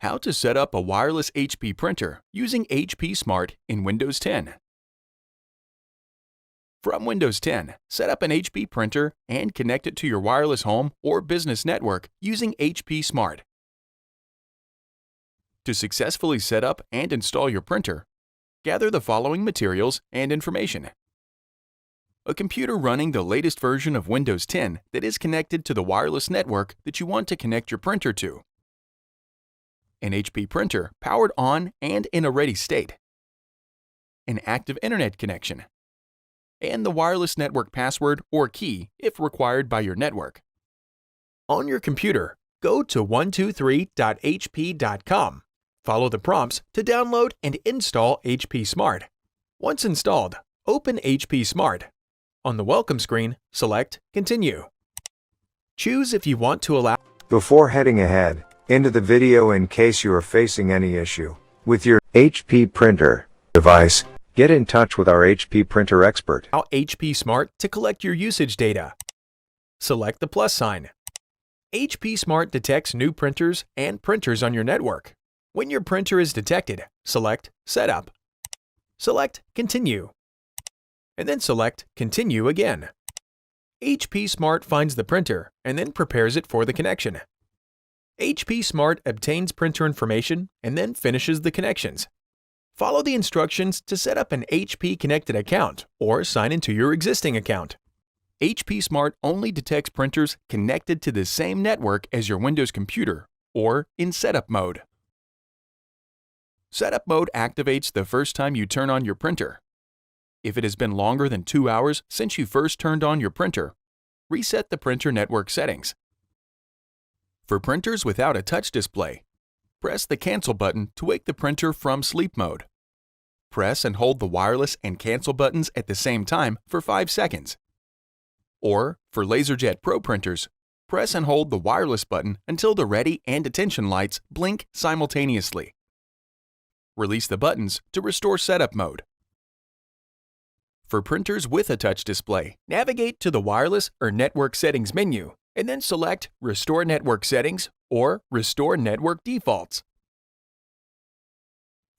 How to set up a wireless HP printer using HP Smart in Windows 10. From Windows 10, set up an HP printer and connect it to your wireless home or business network using HP Smart. To successfully set up and install your printer, gather the following materials and information. A computer running the latest version of Windows 10 that is connected to the wireless network that you want to connect your printer to. An HP printer powered on and in a ready state. An active internet connection. And the wireless network password or key if required by your network. On your computer, go to 123.hp.com. Follow the prompts to download and install HP Smart. Once installed, open HP Smart. On the welcome screen, select Continue. Choose if you want to allow. Before heading ahead into the video, in case you are facing any issue with your HP printer device, get in touch with our HP printer expert. Allow HP Smart to collect your usage data. Select the plus sign. HP Smart detects new printers and printers on your network. When your printer is detected, select Setup. Select Continue. And then select Continue again. HP Smart finds the printer and then prepares it for the connection. HP Smart obtains printer information and then finishes the connections. Follow the instructions to set up an HP connected account or sign into your existing account. HP Smart only detects printers connected to the same network as your Windows computer or in setup mode. Setup mode activates the first time you turn on your printer. If it has been longer than 2 hours since you first turned on your printer, reset the printer network settings. For printers without a touch display, press the Cancel button to wake the printer from sleep mode. Press and hold the wireless and cancel buttons at the same time for 5 seconds. Or, for LaserJet Pro printers, press and hold the wireless button until the ready and attention lights blink simultaneously. Release the buttons to restore setup mode. For printers with a touch display, navigate to the Wireless or Network Settings menu and then select Restore Network Settings or Restore Network Defaults.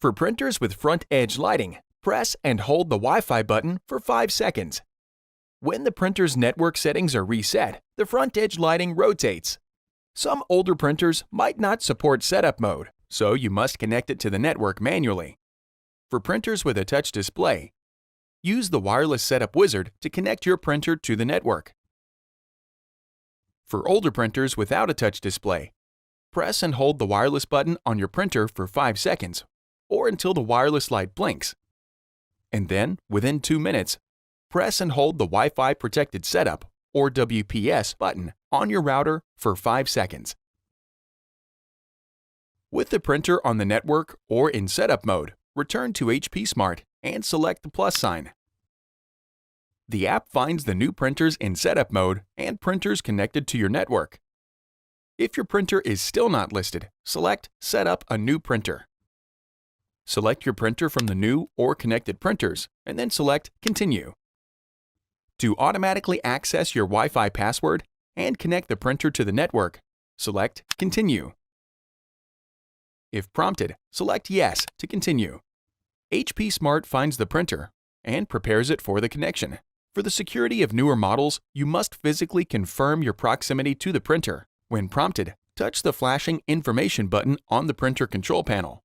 For printers with front edge lighting, press and hold the Wi-Fi button for 5 seconds. When the printer's network settings are reset, the front edge lighting rotates. Some older printers might not support setup mode, so you must connect it to the network manually. For printers with a touch display, use the Wireless Setup Wizard to connect your printer to the network. For older printers without a touch display, press and hold the wireless button on your printer for 5 seconds or until the wireless light blinks. And then, within 2 minutes, press and hold the Wi-Fi Protected Setup or WPS button on your router for 5 seconds. With the printer on the network or in setup mode, return to HP Smart and select the plus sign. The app finds the new printers in setup mode and printers connected to your network. If your printer is still not listed, select Set up a new printer. Select your printer from the new or connected printers and then select Continue. To automatically access your Wi-Fi password and connect the printer to the network, select Continue. If prompted, select Yes to continue. HP Smart finds the printer and prepares it for the connection. For the security of newer models, you must physically confirm your proximity to the printer. When prompted, touch the flashing Information button on the printer control panel.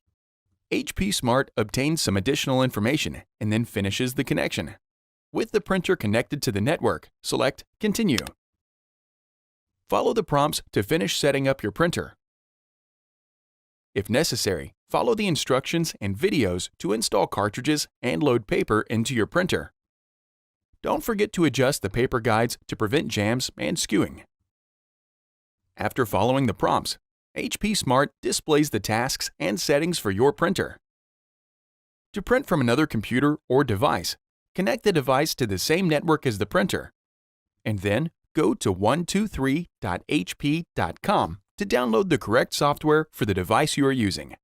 HP Smart obtains some additional information and then finishes the connection. With the printer connected to the network, select Continue. Follow the prompts to finish setting up your printer. If necessary, follow the instructions and videos to install cartridges and load paper into your printer. Don't forget to adjust the paper guides to prevent jams and skewing. After following the prompts, HP Smart displays the tasks and settings for your printer. To print from another computer or device, connect the device to the same network as the printer, and then go to 123.hp.com to download the correct software for the device you are using.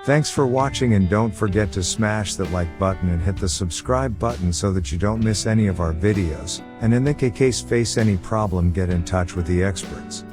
Thanks for watching, and don't forget to smash that like button and hit the subscribe button so that you don't miss any of our videos. And in the case face any problem, get in touch with the experts.